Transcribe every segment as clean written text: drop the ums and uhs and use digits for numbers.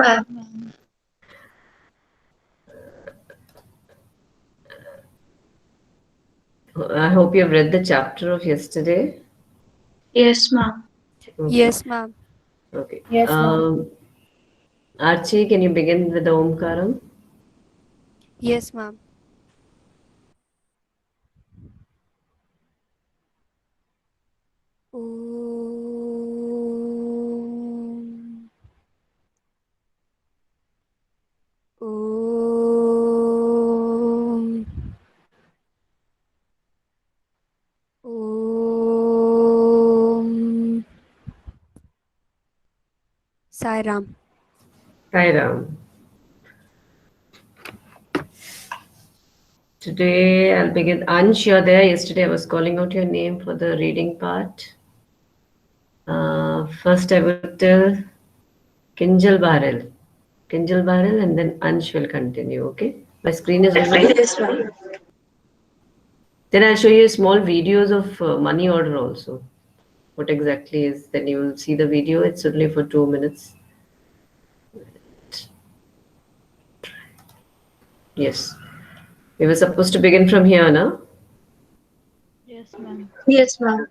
ma'am. I hope you have read the chapter of yesterday. Yes, ma'am. Okay. Yes, ma'am. Okay. Yes, ma'am. Archie, can you begin with the Omkaram? Yes, ma'am. Om. Om. Om. Sai Ram. Hi, Ram. Today I'll begin. Ansh, you're there. Yesterday I was calling out your name for the reading part. First, I would tell Kinjal Barrel. Kinjal Barrel, and then Ansh will continue. Okay? My screen is visible. Yes, ma'am. Then I'll show you small videos of money order also. What exactly is? Then you will see the video. It's only for 2 minutes. Yes. We were supposed to begin from here, no? Yes, ma'am. Yes, ma'am.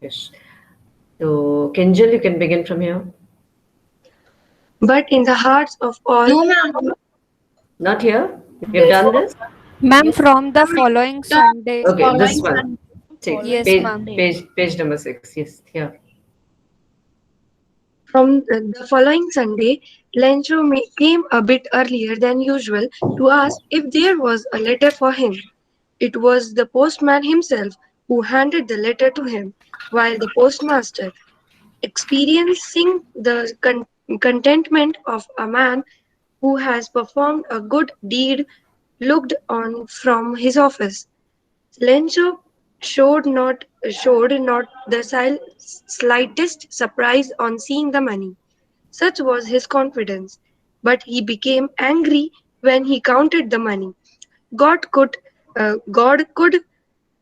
Yes. So, Kinjal, you can begin from here. But in the hearts of all. No, ma'am. Not here. You've done this? Ma'am, from the following Sunday. Okay, this Following one. Sunday. Take Yes, Following page, ma'am. Sunday. page, page number 6. Yes, here. From the following Sunday, Lencho came a bit earlier than usual to ask if there was a letter for him. It was the postman himself who handed the letter to him, while the postmaster, experiencing the contentment of a man who has performed a good deed, looked on from his office. Lencho showed not the slightest surprise on seeing the money. Such was his confidence. But he became angry when he counted the money. God could, God could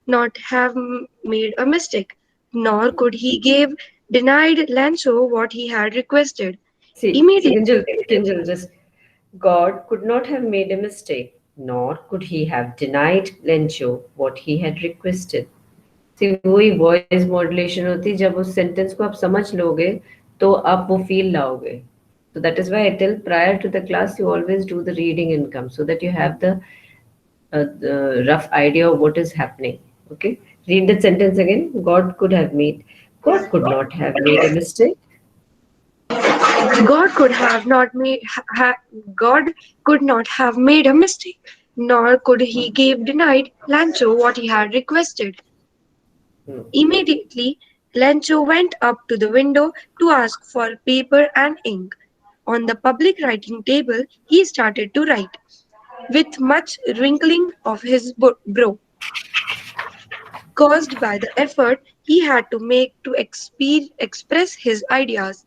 not have made a mistake, nor could he give denied Lancho what he had requested. See, Immediately, Kinjal, just God could not have made a mistake, nor could he have denied Lencho what he had requested. See, वही voice modulation होती है जब उस sentence को आप समझ लोगे तो आप वो फील लाओगे. So that is why I tell prior to the class you always do the reading income so that you have the rough idea of what is happening. Okay, read the sentence again. God could not have made a mistake. God could have not made God could not have made a mistake, nor could he give denied Lancho what he had requested. Hmm. Immediately, Lancho went up to the window to ask for paper and ink. On the public writing table, he started to write, with much wrinkling of his brow, caused by the effort he had to make to express his ideas.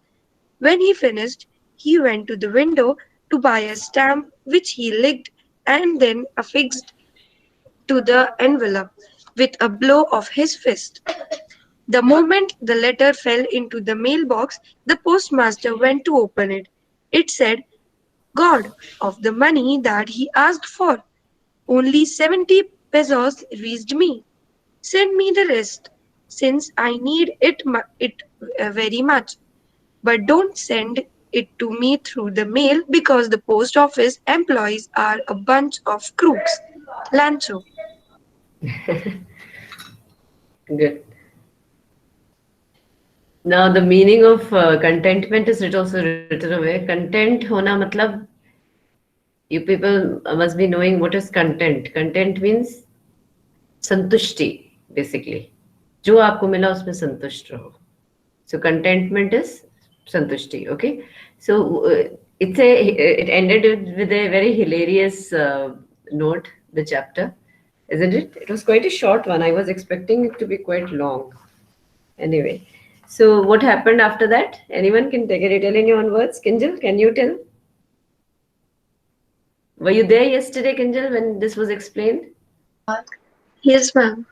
When he finished, he went to the window to buy a stamp which he licked and then affixed to the envelope with a blow of his fist. The moment the letter fell into the mailbox, the postmaster went to open it. It said, God, of the money that he asked for, only 70 pesos reached me. Send me the rest, since I need it very much. But don't send it to me through the mail because the post office employees are a bunch of crooks. Lancho. Good. Now the meaning of contentment is also written away. Content hona matlab you people must be knowing what is content. Content means संतुष्टि basically. जो आपको मिला उसमें संतुष्ट रहो. So contentment is santushti. Okay. So it ended with a very hilarious note. The chapter, isn't it? It was quite a short one. I was expecting it to be quite long. Anyway, so what happened after that? Anyone can take it. Tell in your own words. Kinjal, can you tell? Were you there yesterday, Kinjal, when this was explained? Yes, ma'am.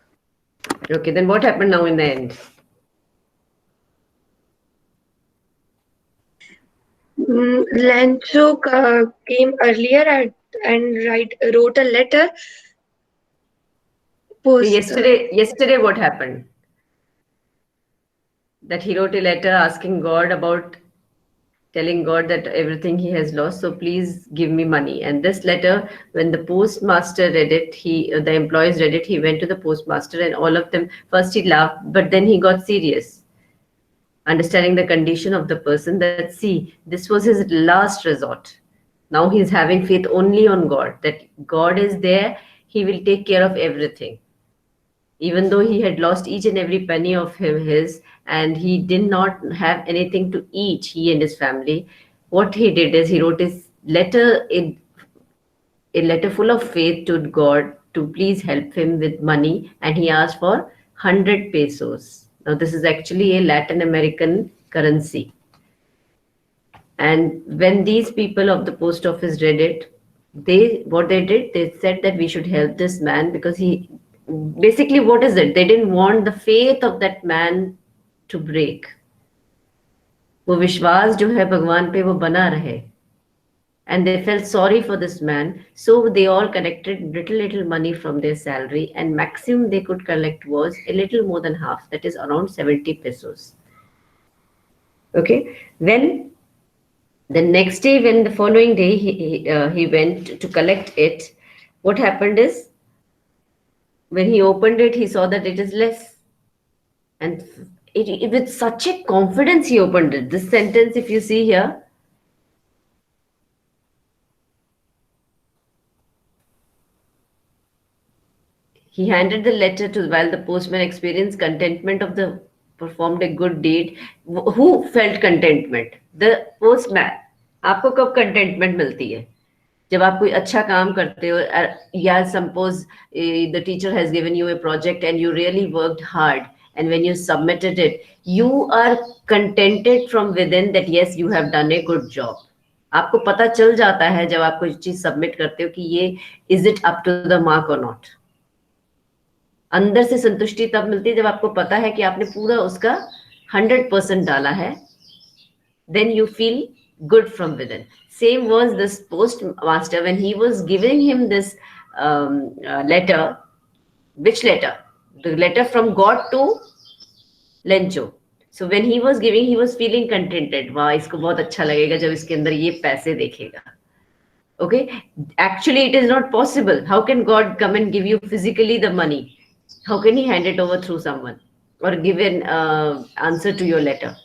Okay, then what happened now in the end? Lancho came earlier and wrote a letter So post. yesterday what happened? That he wrote a letter asking God about telling God that everything he has lost, so please give me money. And this letter, when the postmaster read it, the employees read it, he went to the postmaster, and all of them first he laughed, but then he got serious, understanding the condition of the person. That see, this was his last resort. Now he's having faith only on God, that God is there, he will take care of everything, even though he had lost each and every penny of his, and he did not have anything to eat, he and his family. What he did is he wrote his letter, a letter full of faith to God to please help him with money, and he asked for 100 pesos. Now this is actually a Latin American currency. And when these people of the post office read it, they said that we should help this man, because he basically, what is it? They didn't want the faith of that man to break. वो विश्वास जो है भगवान पे वो बना रहे. And they felt sorry for this man, so they all collected little money from their salary, and maximum they could collect was a little more than half, that is around 70 pesos. Okay, when the next day, when the following day he went to collect it, what happened is, when he opened it, he saw that it is less. And with such a confidence he opened it. This sentence, if you see here, he handed the letter to, while the postman experienced contentment of the performed a good deed. Who felt contentment? The postman. आपको कब contentment मिलती है? जब आप कोई अच्छा काम करते हो, या suppose the teacher has given you a project and you really worked hard, and when you submitted it, you are contented from within that yes, you have done a good job. आपको पता चल जाता है जब आप कोई चीज submit करते हो कि ये is it up to the mark or not. अंदर से संतुष्टि तब मिलती है जब आपको पता है कि आपने पूरा उसका 100% डाला है. Then you feel good from within. Same was this postmaster when he was giving him this letter. Which letter? The letter from God to Lencho. So when he was giving, he was feeling contented. वाह, इसको बहुत अच्छा लगेगा जब इसके अंदर ये पैसे देखेगा. Okay, actually it is not possible. How can God come and give you physically the money? How can he hand it over through someone or give an answer to your letter?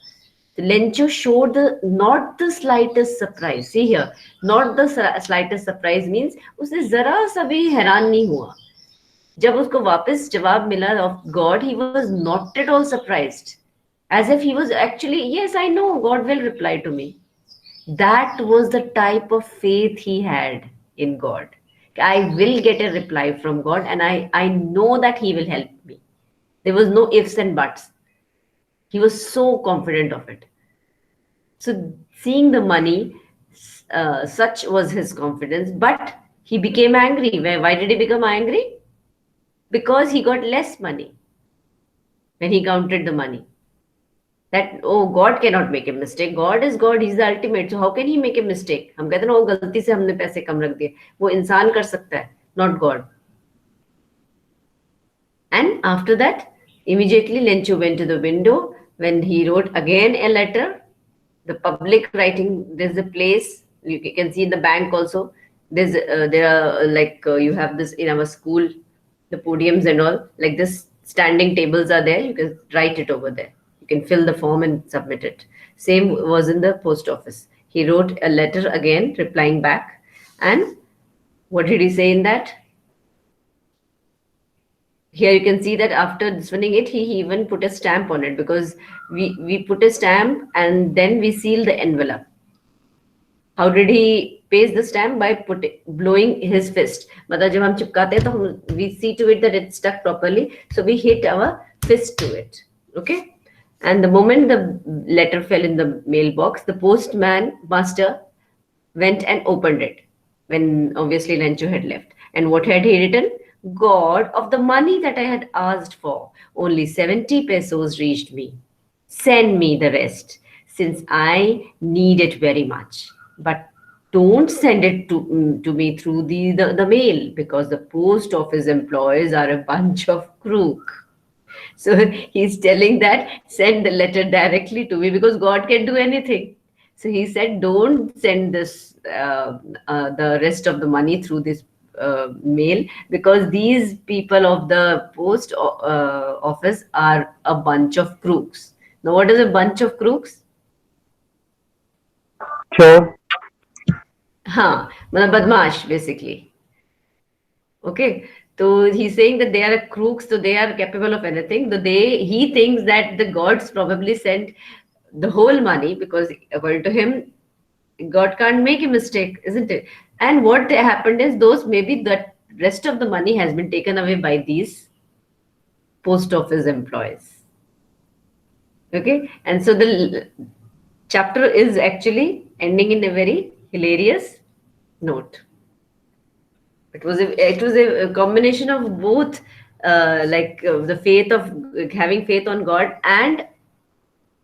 Lencho showed not the slightest surprise. See here, not the slightest surprise means उसने जरा सा भी हैरान नहीं हुआ. जब उसको वापस जवाब मिला of God, he was not at all surprised, as if he was actually, yes, I know God will reply to me. That was the type of faith he had in God. I will get a reply from God, and I know that he will help me. There was no ifs and buts. He was so confident of it. So seeing the money, such was his confidence, but he became angry. Why did he become angry? Because he got less money when he counted the money. That, oh, God cannot make a mistake. God is God. He's the ultimate. So how can he make a mistake? हम कहते हैं ना, वो गलती से हमने पैसे कम रख दिए. वो इंसान कर सकता है, not God. And after that, immediately Lencho went to the window. When he wrote again a letter, the public writing, there's a place, you can see in the bank also, there are you have this in our school, the podiums and all, like this, standing tables are there, you can write it over there. You can fill the form and submit it. Same was in the post office. He wrote a letter again, replying back. And what did he say in that? Here you can see that after sending it, he even put a stamp on it, because we put a stamp and then we seal the envelope. How did he paste the stamp? By blowing his fist. मतलब जब हम चिपकाते हैं तो we see to it that it's stuck properly. So we hit our fist to it. Okay. And the moment the letter fell in the mailbox, the postman master went and opened it when obviously Lencho had left. And what had he written? God, of the money that I had asked for, only 70 pesos reached me. Send me the rest. since I need it very much. But don't send it to me through the mail, because the post office employees are a bunch of crook. So he's telling that send the letter directly to me, because God can do anything. So he said, don't send this the rest of the money through this mail, because these people of the post office are a bunch of crooks. Now, what is a bunch of crooks? Sure. हाँ, मतलब बदमाश basically. Okay, so he's saying that they are crooks, so they are capable of anything. He thinks that the gods probably sent the whole money, because according to him, God can't make a mistake, isn't it? And what happened is, those maybe the rest of the money has been taken away by these post office employees. Okay, and so the chapter is actually ending in a very hilarious note. It was a combination of both, the faith of having faith on God, and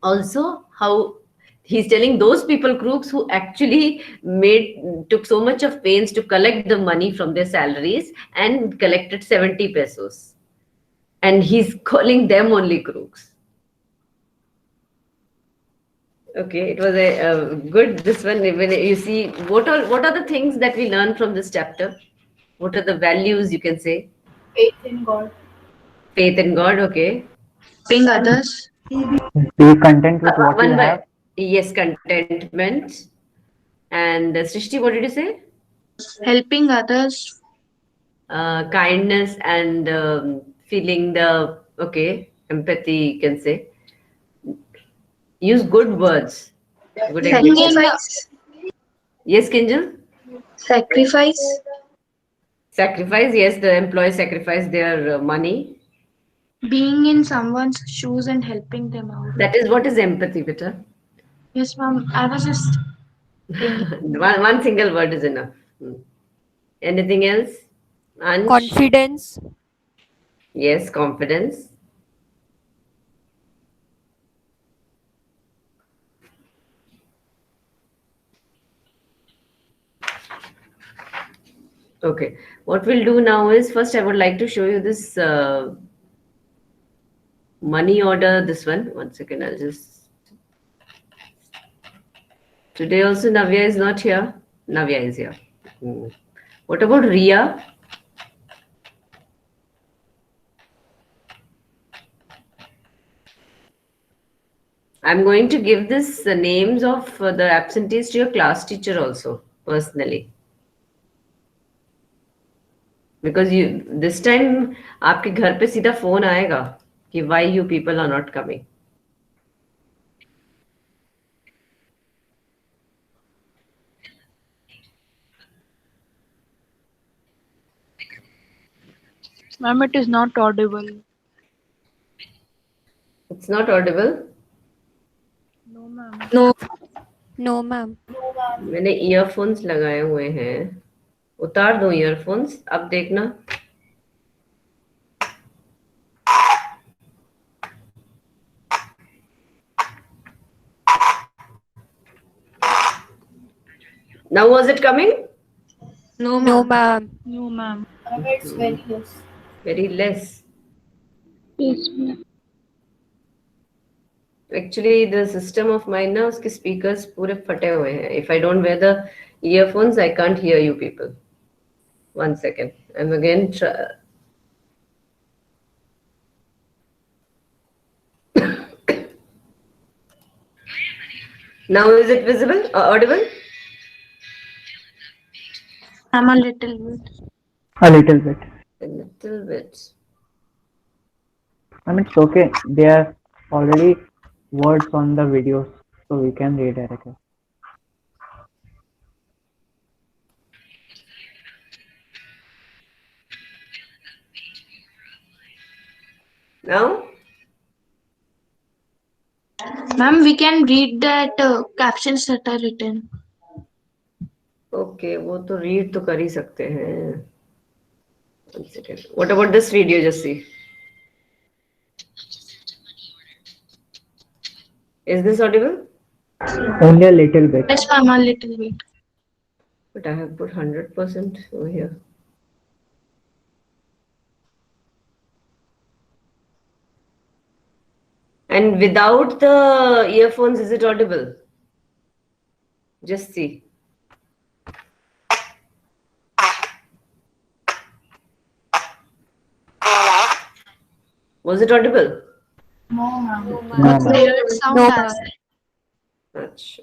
also how he's telling those people crooks who actually took so much of pains to collect the money from their salaries and collected 70 pesos, and he's calling them only crooks. Okay, it was a good this one. When you see what are the things that we learn from this chapter, what are the values, you can say? Faith in God. Faith in God. Okay. Helping others. Be content with what you One have. by yes, contentment. And Srishti, what did you say? Helping others. Kindness and feeling the empathy, you can say. Use good words. Good examples. Sacrifice. Yes, Kinjal? Sacrifice. Sacrifice. Yes, the employees sacrifice their money. Being in someone's shoes and helping them out. That is what is empathy, beta. Yes, ma'am. I was just One single word is enough. Anything else? Ansh? Confidence. Yes, confidence. Okay, what we'll do now is, first I would like to show you this money order, this one. One second, I'll just... Today also Navya is not here. Navya is here. What about Ria? I'm going to give this names of the absentees to your class teacher also, personally. Because this time आपके घर पे सीधा phone आएगा कि why you people are not coming. Ma'am, it is not audible. It's not audible. No, ma'am. no. No, ma'am. मैंने earphones लगाए हुए हैं. उतार दो ईयरफोन्स, अब देखना. Now was it coming? No, No, ma'am. ma'am. No, ma'am. It's very less. Very less. Yes, ma'am. Actually, the system of mine ना, उसके speakers पूरे फटे हुए हैं. If I don't wear the earphones, I can't hear you people. One second. I'm again Now is it visible or audible? I'm a little bit. A little bit. A little bit. I mean, it's okay. There are already words on the videos, so we can redirect it. Now? Ma'am, we can read that captions that are written. Okay, वो तो read तो कर ही सकते हैं. One second. What about this video? Just see. Is this audible? Only a little bit. Yes, ma'am, a little bit. But I have put 100% over here. And without the earphones, is it audible? Just see. Was it audible? No, ma'am. No, ma'am. Weird sound No, as ma'am. Achha.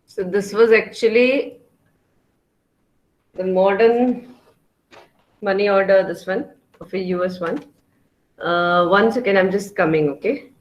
So this was actually the modern money order, this one, of a US one. 1 second, I'm just coming, okay?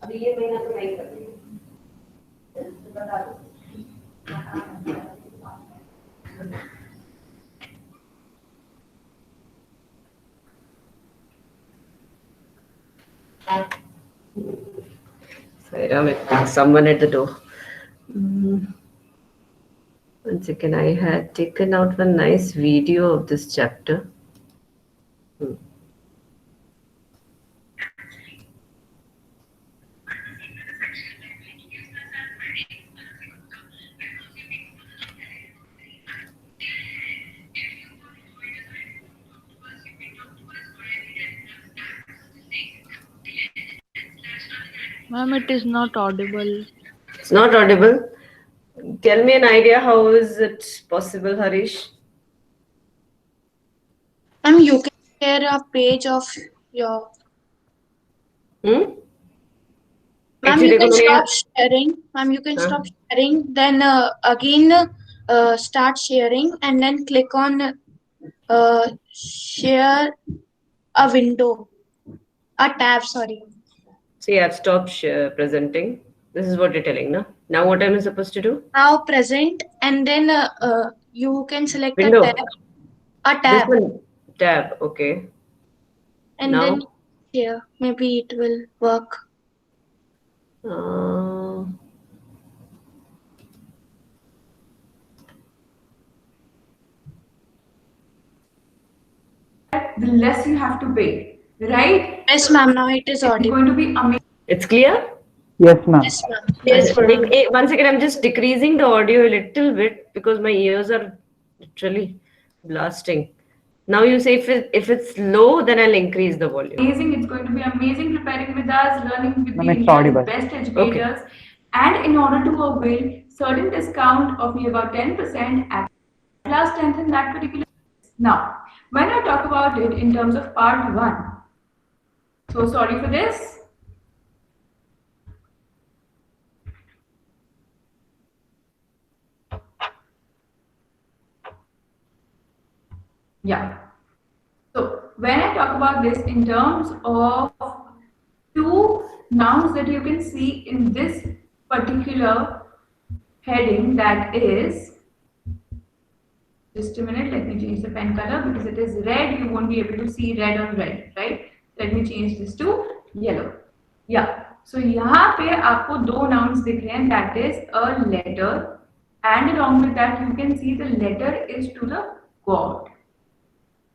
अभी ये महीना तो नहीं कर रही हूँ। बता दो। Sorry, Amit, someone at the door. 1 second, I had taken out one nice video of this chapter. Ma'am, it is not audible. It's not audible. Tell me an idea, how is it possible, Harish? Ma'am, you can share a page of your. Hmm? Ma'am, Actually, you can देखो मैंने stop sharing. Ma'am, you can stop sharing. Then again start sharing and then click on share a window, a tab. Sorry. See, I've stopped presenting. This is what you're telling, no? Now what am I supposed to do? Now present and then you can select Window. a This tab, one, tab, okay. and Now? then share. Maybe it will work. The less you have to pay, right? Yes, ma'am. Now it is It's audible. going to be amazing. It's clear? Yes, ma'am. Yes, ma'am. Yes, ma'am. One second, I'm just decreasing the audio a little bit because my ears are literally blasting. Now you say if it's low, then I'll increase the volume. It's going to be amazing preparing with us, learning with Ma'am, the it's India's audible. best educators. And in order to avail certain discount of near about 10% at last 10th in that particular. Now, when I talk about it in terms of part 1, so sorry for this. Yeah. So when I talk about this in terms of two nouns that you can see in this particular heading, that is, just a minute, let me change the pen color because it is red, you won't be able to see red on red, right? Let me change this to yellow. Yeah. So यहाँ पे आपको दो nouns दिख रहे हैं, that is a letter, and along with that you can see the letter is to the God.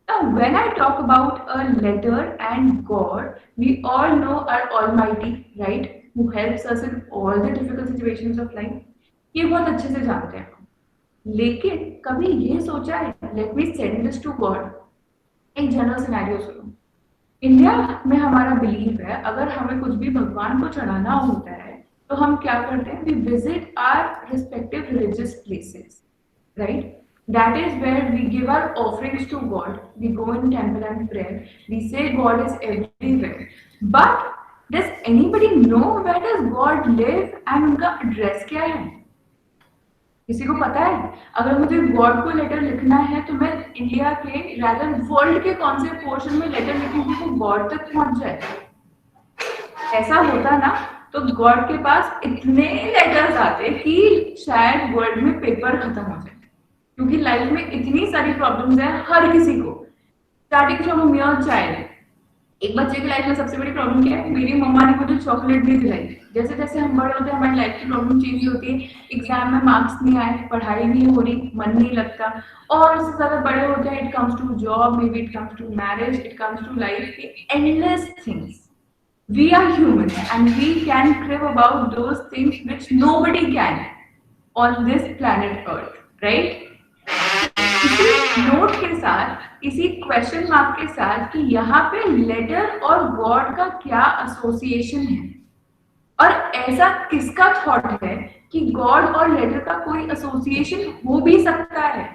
Now, when I talk about a letter and God, we all know our Almighty, right? Who helps us in all the difficult situations of life. ये बहुत अच्छे से जानते हैं हम. लेकिन कभी ये सोचा है, let me send this to God. एक जनरल सिनेरियो सुनो. इंडिया में हमारा बिलीफ है, अगर हमें कुछ भी भगवान को चढ़ाना होता है, तो हम क्या करते हैं? We visit our respective religious places, right? That is where we give our offerings to God. We go in temple and pray. We say God is everywhere. But does anybody know where does God live and उनका address क्या है? किसी को पता है? अगर मुझे God को लेटर लिखना है तो मैं इंडिया के rather वर्ल्ड के कौन से पोर्शन में लेटर लिखूंगी तो God तक पहुंच जाए? ऐसा होता ना तो God के पास इतने लेटर्स आते कि शायद वर्ल्ड में पेपर खत्म हो जाए. क्योंकि लाइफ में इतनी सारी प्रॉब्लम्स हैं हर किसी को. Starting from a mere child. एक बच्चे की लाइफ में सबसे बड़ी प्रॉब्लम क्या है? मेरी मम्मा ने मुझे चॉकलेट नहीं दिलाई. जैसे जैसे हम बड़े होते हैं हमारी लाइफ की प्रॉब्लम चेंज होती है. एग्जाम में मार्क्स नहीं आए, पढ़ाई नहीं हो रही, मन नहीं लगता, और उससे ज्यादा बड़े होते हैं. It comes to job, maybe it comes to marriage, it comes to life, endless things. We are human and we can crib about those things which nobody can on this planet Earth, right? इसी note के साथ, इसी question mark के साथ कि यहाँ पे letter और गॉड का क्या एसोसिएशन है, और ऐसा किसका थॉट है कि गॉड और लेटर का कोई एसोसिएशन हो भी सकता है.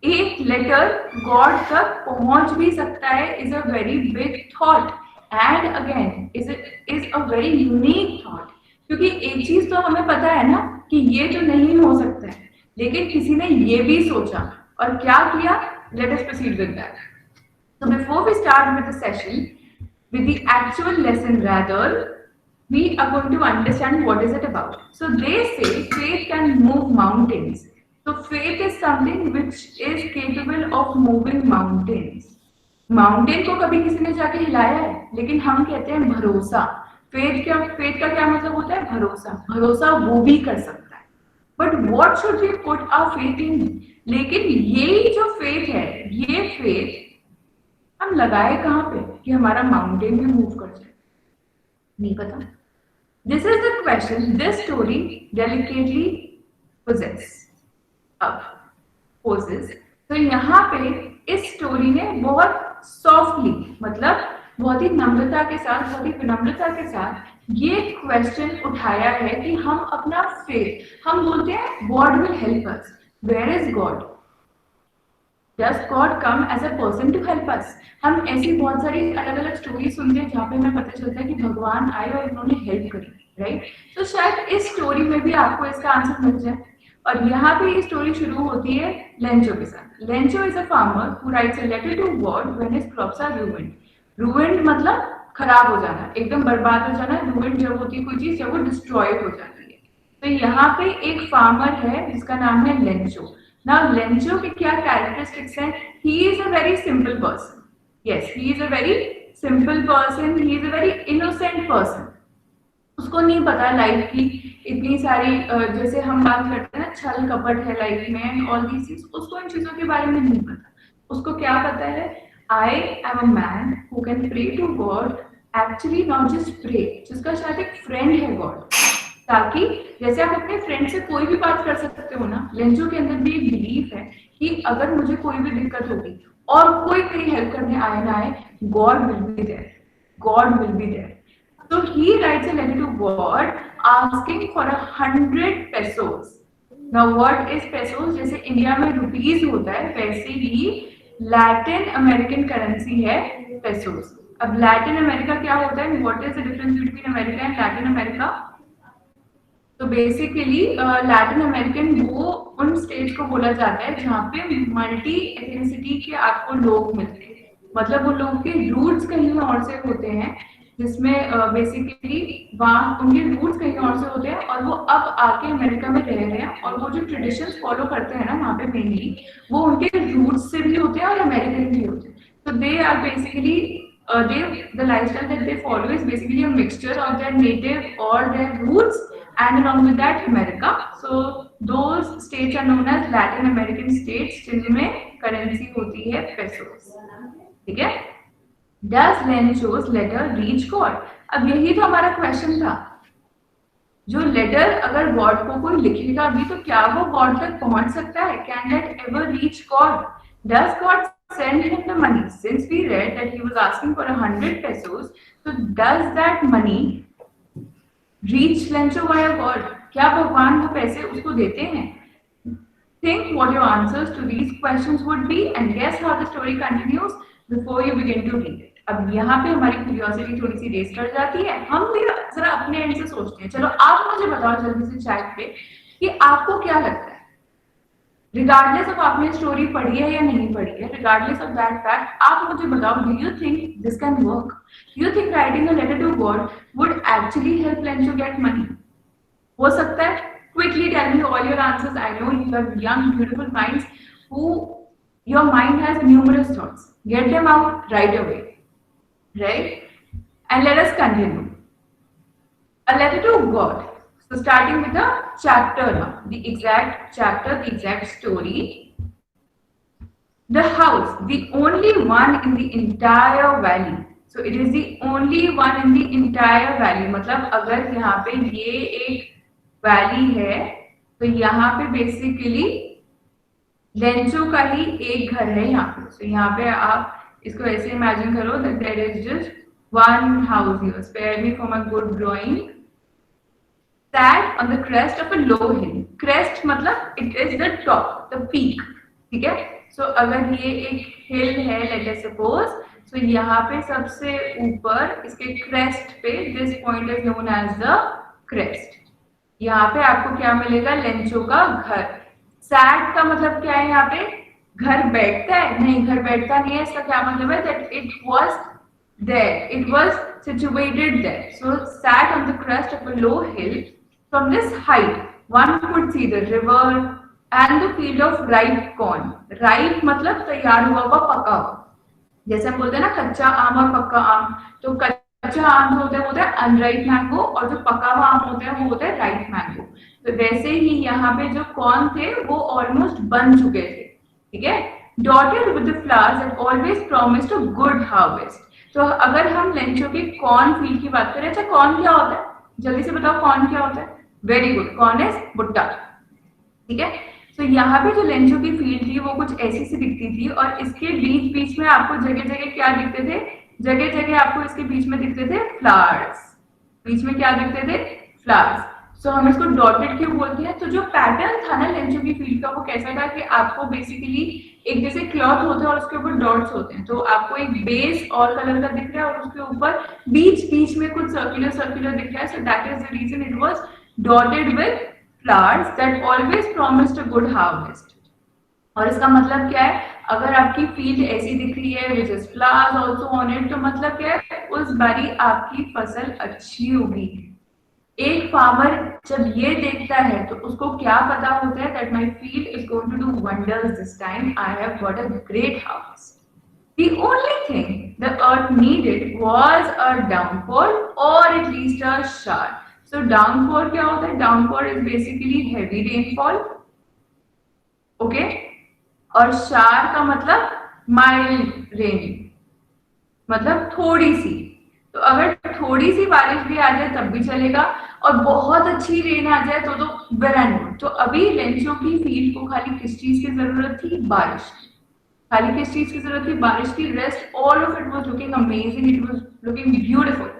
एक लेटर गॉड तक पहुंच भी सकता है, is a very big thought and again is a very unique thought. क्योंकि एक चीज तो हमें पता है ना कि ये तो नहीं हो सकता है, लेकिन किसी ने ये भी सोचा और क्या किया. Let us proceed with that. So before we start with the session, with the actual lesson rather, we are going to understand what is it about. So they say faith can move mountains. So faith is something which is capable of moving mountains. Mountain को कभी किसी ने जाके हिलाया है, लेकिन हम कहते हैं भरोसा. फेथ का क्या मतलब होता है? भरोसा वो भी कर सकता है. But what should we put our faith in? लेकिन यही जो फेथ है, ये फेथ हम लगाए कहाँ पे कि हमारा माउंटेन भी मूव कर जाए? नहीं पता. This is the question this story delicately poses. तो यहाँ पे इस स्टोरी ने बहुत सॉफ्टली, मतलब बहुत ही नम्रता के साथ, बहुत ही विनम्रता के साथ ये क्वेश्चन उठाया है कि हम अपना फेथ, हम बोलते हैं God will help us. Where is God? Does God come as a person to help us? हम ऐसी बहुत सारी अलग अलग स्टोरी सुनते हैं जहाँ पे हमें पता चलता है कि भगवान आए और उन्होंने हेल्प करी, राइट? तो शायद इस स्टोरी में भी आपको इसका आंसर मिल जाए. और यहाँ पे ये स्टोरी शुरू होती है लेंचो के साथ. Lencho is a farmer who writes a letter to God when his crops are ruined. Ruined मतलब खराब हो जाना, एकदम बर्बाद हो जाना. रूइंड जब होती है कोई चीज, जब वो डिस्ट्रॉय हो जाती है. तो यहाँ पे एक फार्मर है जिसका नाम है लेंचो. नाउ लेंचो के क्या कैरेक्टरिस्टिक्स हैं? He is a very simple person. Yes, he is a very simple person. He is a very innocent person. उसको नहीं पता लाइफ की इतनी सारी, जैसे हम बात करते हैं ना, छल कपट है लाइफ में, ऑल दीज थिंग्स. उसको इन चीजों के बारे में नहीं पता. उसको क्या पता है? I am a man who can pray to God. Actually not just pray, जिसका शायद एक फ्रेंड है गॉड. ताकि जैसे आप अपने फ्रेंड से कोई भी बात कर सकते हो ना, लेंचो के अंदर भी एक बिलीफ है कि अगर मुझे कोई भी दिक्कत होगी और कोई मेरी हेल्प करने आए ना आए, God will be there. God will be there. So he writes a letter to God asking for 100 pesos. Now what is pesos? जैसे इंडिया में रुपीज होता है वैसे ही लैटिन अमेरिकन करेंसी है पेसोस। अब लैटिन अमेरिका क्या होता है? What is the difference between America and Latin America? तो बेसिकली लैटिन अमेरिकन वो उन स्टेट्स को बोला जाता है जहाँ पे मल्टी एथनिसिटी के आपको लोग मिलते हैं, मतलब वो लोग के रूट्स कहीं और से होते हैं, जिसमें बेसिकली वहाँ उनके रूट्स कहीं और से होते हैं और वो अब आके अमेरिका में रह रहे हैं और वो जो ट्रेडिशंस फॉलो करते हैं ना वहाँ पे मेनली वो उनके रूट्स से भी होते हैं और अमेरिकन भी होते हैं। तो they are basically the lifestyle that they follow is basically a mixture of their native or their roots and along with that America. So those states are known as Latin American states जिनमें currency होती है pesos, ठीक है? Does Lencho's letter reach God? अब यही तो हमारा question था, जो लेटर अगर गॉड को कोई लिखेगा भी तो क्या वो गॉड तक पहुंच सकता है? Can that ever reach God? Does God send him the money? Since we read that he was asking for 100 pesos, so does that money reach Lencho via God? क्या भगवान वो पैसे उसको देते हैं? Think what your answers to these questions would be and guess how the story continues before you begin to read it. अब यहाँ पे हमारी क्यूरियोसिटी थोड़ी सी रेस कर जाती है, हम भी जरा अपने एंड से सोचते हैं। चलो आप मुझे बताओ जल्दी से चैट पे कि आपको क्या लगता है, रिगार्डलेस ऑफ आपने स्टोरी पढ़ी है या नहीं पढ़ी है, रिगार्डलेस ऑफ दैट फैक्ट आप मुझे बताओ, do you think this can work? Do you think writing a letter to God would actually help Lencho get money? हो सकता है? Quickly tell me all your answers. I know you have young beautiful minds who your mind has numerous thoughts, get them out right away, right? And let us continue. A letter to God. So starting with the chapter now, the exact chapter, the exact story. The house, the only one in the entire valley. So it is the only one in the entire valley. मतलब अगर यहाँ पे ये एक valley है तो यहाँ पे बेसिकली लेंचो का ही एक घर है यहाँ पे। So यहाँ पे आप इसको ऐसे इमेजिन करो that there is just one house here. Spare me for my good drawing. Sat on the crest of a low hill. Crest मतलब it is the top, the peak. ठीक है? So अगर ये एक hill है, let us suppose, so यहाँ पे सबसे ऊपर इसके crest पे this point is known as the crest. यहाँ पे आपको क्या मिलेगा? लेंचो का घर. Sat का मतलब क्या है यहाँ पे? घर बैठता है? नहीं, घर बैठता नहीं है। इसका क्या मतलब है? That it was there, it was situated there. So sat on the crest of a low hill. From this height, one could see the river and the field of ripe corn. Ripe मतलब तैयार हुआ हुआ, पका हुआ। जैसे हम बोलते हैं ना कच्चा आम और पक्का आम, तो कच्चा आम जो होता है वो होता है अनराइप मैंगो और जो पका हुआ आम होता है वो होता है राइप मैंगो। तो वैसे ही यहाँ पे जो कॉर्न थे वो ऑलमोस्ट बन चुके थे, ठीक है? Dotted with the flowers that always promised a good harvest. तो अगर हम लेंचो के कॉर्न फील्ड की बात करें, अच्छा कॉर्न क्या होता है? जल्दी से बताओ कॉर्न क्या होता है? वेरी गुड, कॉर्न इज भुट्टा, ठीक है? तो यहाँ पे जो लेंचो की फील्ड थी वो कुछ ऐसी सी दिखती थी और इसके बीच बीच में आपको जगह जगह क्या दिखते थे? जगह जगह आपको इसके बीच में दिखते थे फ्लावर्स। बीच में क्या दिखते थे? फ्लावर्स। सो हम इसको डॉटेड क्यों बोलते हैं? तो जो पैटर्न था ना लेंचो की फील्ड का वो कैसा था कि आपको बेसिकली एक जैसे क्लॉथ होता है और उसके ऊपर डॉट्स होते हैं, तो आपको एक बेस और कलर का दिख रहा है और उसके ऊपर बीच बीच में कुछ सर्कुलर सर्कुलर दिख रहा है। So that is the reason it was dotted with flowers that always promised a good harvest. और इसका मतलब क्या है? अगर आपकी फील्ड ऐसी दिख रही है which is flowers also on it, तो मतलब क्या है? उस बारी आपकी फसल अच्छी होगी। एक फार्मर जब ये देखता है तो उसको क्या पता होता है? That my field is going to do wonders this time, I have got a great harvest. The only thing the earth needed was a downpour or at least a shower. So downpour क्या होता है? Downpour is basically heavy rainfall, okay? और shower का मतलब mild rain, मतलब थोड़ी सी। तो अगर थोड़ी सी बारिश भी आ जाए तब भी चलेगा और बहुत अच्छी रेन आ जाए तो वेल एंड गुड। तो अभी लेंचो की फील्ड को खाली किस चीज की जरूरत थी? बारिश की। खाली किस चीज की जरूरत थी? बारिश की। Rest all of it was looking amazing, it was looking beautiful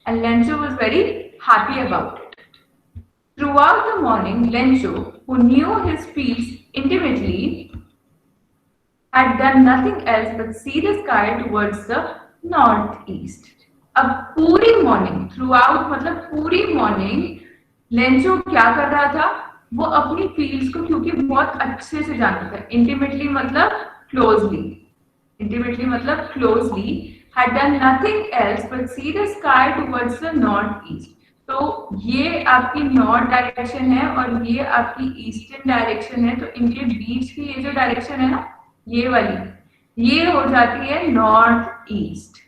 and Lencho was very happy about it. Throughout the morning, Lencho, who knew his fields intimately, had done nothing else but see the sky towards the northeast. अब पूरी morning through out, मतलब पूरी morning Lencho क्या कर रहा था, वो अपनी फील्ड्स को क्योंकि बहुत अच्छे से जानता था, इंटीमेटली मतलब क्लोजली, इंटीमेटली मतलब closely, had done nothing else but see the sky towards the northeast. तो ये आपकी नॉर्थ डायरेक्शन है और ये आपकी ईस्टर्न डायरेक्शन है, तो इनके बीच की ये जो डायरेक्शन है ना, ये वाली, ये हो जाती है नॉर्थ ईस्ट।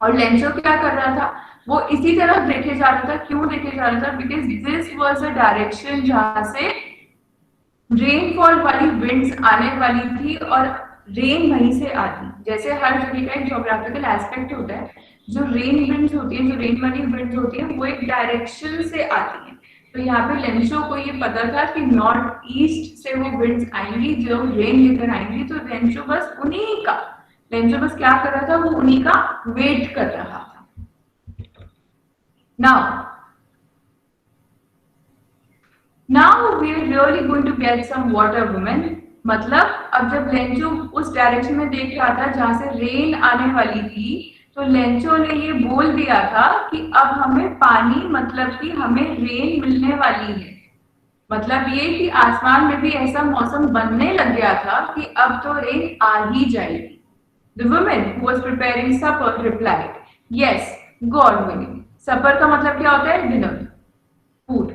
और लेंचो क्या कर रहा था, वो इसी तरफ देखे जा रहा था। क्यों देखे जा रहा था? Because this was a direction जहां से रेनफॉल वाली विंड्स आने वाली थी और रेन वहीं से आती। जैसे हर जगह का एक ज्योग्राफिकल एस्पेक्ट होता है, जो रेन विंड्स होती है, जो रेन वाली विंड्स होती है, वो एक डायरेक्शन से आती है। तो यहाँ पे लेंचो को ये पता था कि नॉर्थ ईस्ट से वो विंड्स आएंगी जो रेन लेकर आएंगी, तो लेंचो बस क्या कर रहा था, वो उन्हीं का वेट कर रहा था। Now we are really going to get some water, women. मतलब अब जब लेंचो उस डायरेक्शन में देख रहा था जहां से रेन आने वाली थी, तो लेंचो ने ये बोल दिया था कि अब हमें पानी, मतलब कि हमें रेन मिलने वाली है। मतलब ये कि आसमान में भी ऐसा मौसम बनने लग गया था कि अब तो रेन आ ही जाएगी। The woman who was preparing supper replied, "Yes, God willing." सपर का मतलब क्या होता है? डिनर, फूड,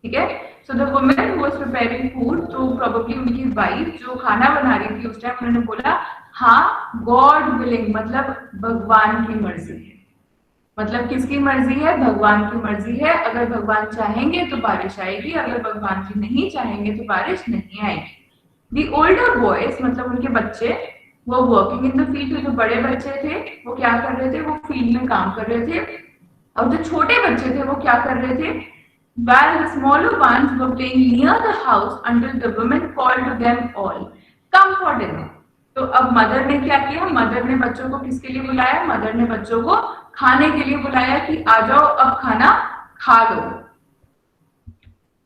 ठीक है। So the woman who was preparing food, तो probably उनकी वाइफ जो खाना बना रही थी उस टाइम, उन्होंने बोला हाँ, God willing, मतलब भगवान की मर्जी है। मतलब किसकी मर्जी है? भगवान की मर्जी है। अगर भगवान चाहेंगे तो बारिश आएगी, अगर भगवान जी नहीं चाहेंगे तो बारिश नहीं आएगी। The older boys, मतलब उनके बच्चे, वो वर्किंग इन द फील्ड, जो बड़े बच्चे थे वो क्या कर रहे थे? वो फील्ड में काम कर रहे थे। और जो छोटे बच्चे थे वो क्या कर रहे थे? While the smaller ones were playing near the house until the woman called to them all, "Come for dinner." तो अब मदर ने क्या किया? मदर ने बच्चों को किसके लिए बुलाया? मदर ने बच्चों को खाने के लिए बुलाया कि आ जाओ अब खाना खा लो।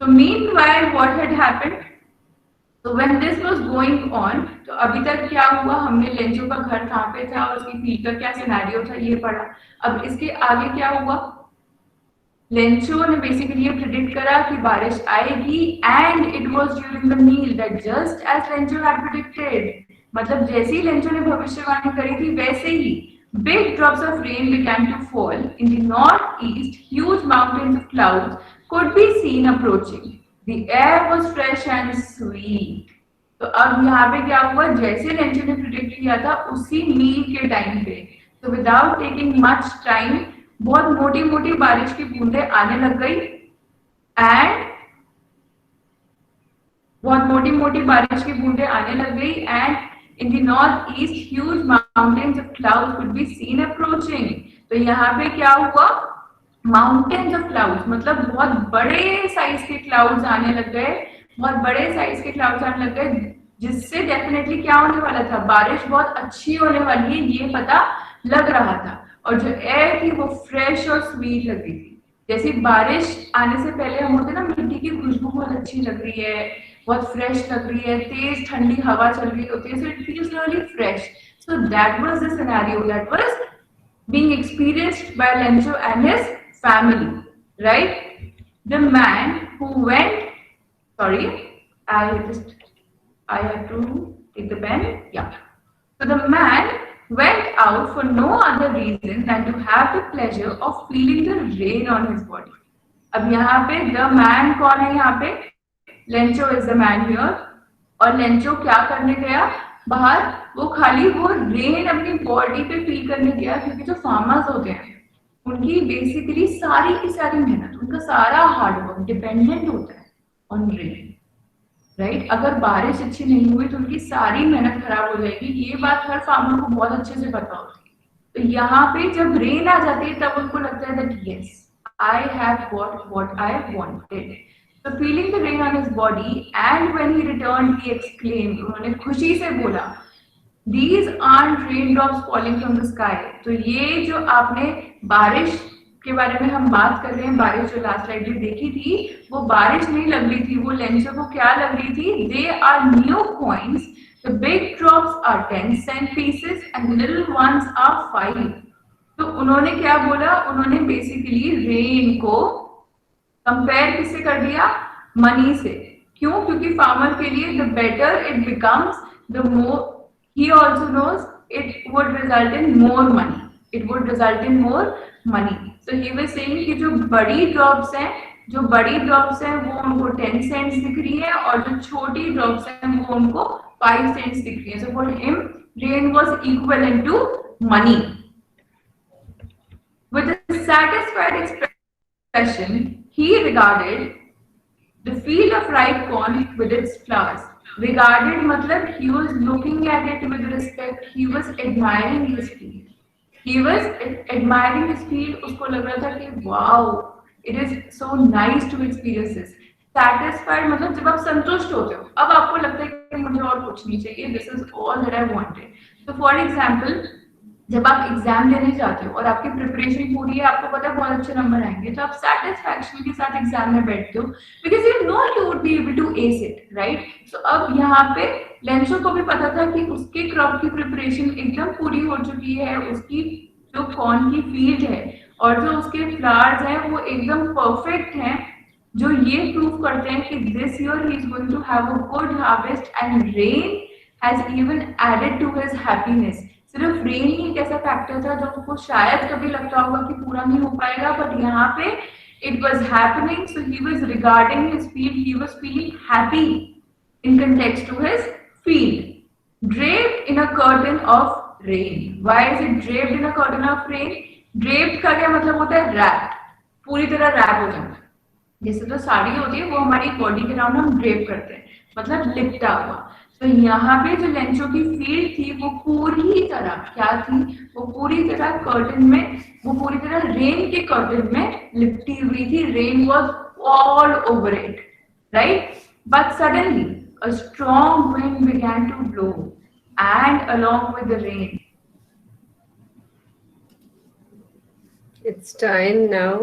तो meanwhile what had happened? तो when this was going on, तो अभी तक क्या हुआ? हमने लेंचो का घर कहाँ पे था और उसकी फील्ड का क्या सिनेरियो था ये पढ़ा। अब इसके आगे क्या हुआ? लेंचो ने बेसिकली ये प्रेडिक्ट करा कि बारिश आएगी, and it was during the meal that just as Lencho had predicted, मतलब जैसे ही लेंचो ने भविष्यवाणी करी थी वैसे ही big drops of rain began to fall in the northeast. Huge mountains of clouds could be seen approaching. The air was fresh and sweet. तो अब यहाँ पे क्या हुआ? जैसे लेंचो ने प्रेडिक्ट किया था उसी मील के टाइम पे, तो विदाउट टेकिंग मच टाइम बहुत मोटी मोटी बारिश की बूंदें आने लग गई, एंड बहुत मोटी मोटी बारिश की बूंदें आने लग गई, and in the northeast huge mountains of clouds could be seen approaching. तो यहाँ पे क्या हुआ? mountains of clouds मतलब बहुत बड़े साइज के क्लाउड्स आने लग गए, बहुत बड़े साइज के क्लाउड्स आने लग गए, जिससे डेफिनेटली क्या होने वाला था? बारिश बहुत अच्छी होने वाली है, ये पता लग रहा था। और जो एयर थी वो फ्रेश और स्वीट लग रही थी। जैसे बारिश आने से पहले हम होते ना, मिट्टी की खुशबू बहुत अच्छी लग रही है, बहुत फ्रेश लग रही है, तेज ठंडी हवा चल रही होती है, so it feels really fresh. So that was the scenario that was being experienced by Lencho and his family, right? The man who went, sorry, I have to take the pen, yeah. So the man went out for no other reason than to have the pleasure of feeling the rain on his body. अब यहाँ पे the man कौन है? यहाँ पे Lencho is the man here. और Lencho क्या करने गया बाहर? वो खाली वो रेन अपनी बॉडी पे फील करने गया, क्योंकि जो फार्मर्स होते हैं उनकी बेसिकली सारी की सारी मेहनत, उनका सारा हार्डवर्क डिपेंडेंट होता है ऑन रेन, राइट? अगर बारिश अच्छी नहीं हुई तो उनकी सारी मेहनत खराब हो जाएगी। ये बात हर फार्मर को बहुत अच्छे से पता होती है। तो यहाँ पे जब रेन आ जाती है तब उनको लगता है that yes, I have got what I wanted. So feeling the rain on his body, and when he returned, he exclaimed, उन्होंने खुशी से बोला, "These aren't raindrops falling from the sky." तो ये जो आपने बारिश के बारे में हम बात कर रहे हैं, बारिश जो लास्ट स्लाइड में देखी थी, वो बारिश नहीं लग रही थी, वो लेंसों को क्या लग रही थी? They are new coins, the big drops are 10 cent pieces and the little ones are 5. तो उन्होंने क्या बोला? उन्होंने बेसिकली रेन को कंपेयर किससे कर दिया? मनी से. क्यों? क्योंकि फार्मर के लिए the better it becomes, the more he also knows it would result in more money. It would result in more money. So he was saying कि जो बड़ी ड्रॉप्स हैं वो उनको 10 सेंट्स दिख रही है और जो छोटी ड्रॉप्स हैं वो उनको 5 सेंट्स दिख रही है. So for him rain was equivalent to money. With a satisfied expression, he regarded the field of ripe corn with its flowers. Regarded matlab he was looking at it with respect. He was admiring his field. He was admiring his field. उसको लग रहा था कि wow, it is so nice to experience this. Satisfied मतलब जब आप संतुष्ट होते हो, अब आपको लगता है कि मुझे और कुछ नहीं चाहिए. This is all that I wanted. So for example, जब आप एग्जाम देने जाते हो और आपकी प्रिपरेशन पूरी है, आपको पता है बहुत अच्छे नंबर आएंगे, तो आप सेटिस्फैक्शन के साथ एग्जाम में बैठते हो because you know you would be able to ace it, right. So अब यहाँ पे लेंसो को भी पता था कि उसके क्रॉप की प्रिपरेशन एकदम पूरी हो चुकी है, उसकी जो कॉर्न की फील्ड है और जो उसके फ्लावर्स हैं वो एकदम परफेक्ट हैं, जो ये प्रूव करते हैं कि this year he is going to have a good harvest and rain has even added to his happiness. सिर्फ रेन ही एक ऐसा फैक्टर था जो उसको शायद कभी लगता होगा कि पूरा नहीं हो पाएगा, बट यहाँ पे it was happening. So he was regarding his field, he was feeling happy in context to his field. Draped in a curtain of rain. Why is it draped in a curtain of rain? Draped का क्या मतलब होता है? Rap, पूरी तरह rap हो जाना. जैसे तो साड़ी होती है वो हमारी बॉडी के अराउंड हम ड्रेप करते हैं, मतलब लिपटा हुआ. तो यहाँ पे जो लेंसो की फील्ड थी वो पूरी तरह क्या थी? वो पूरी तरह कर्टन में, वो पूरी तरह रेन के कर्टन में लिपटी हुई थी. Rain was all over it, right. But suddenly a strong wind began to blow and along with the rain. It's time now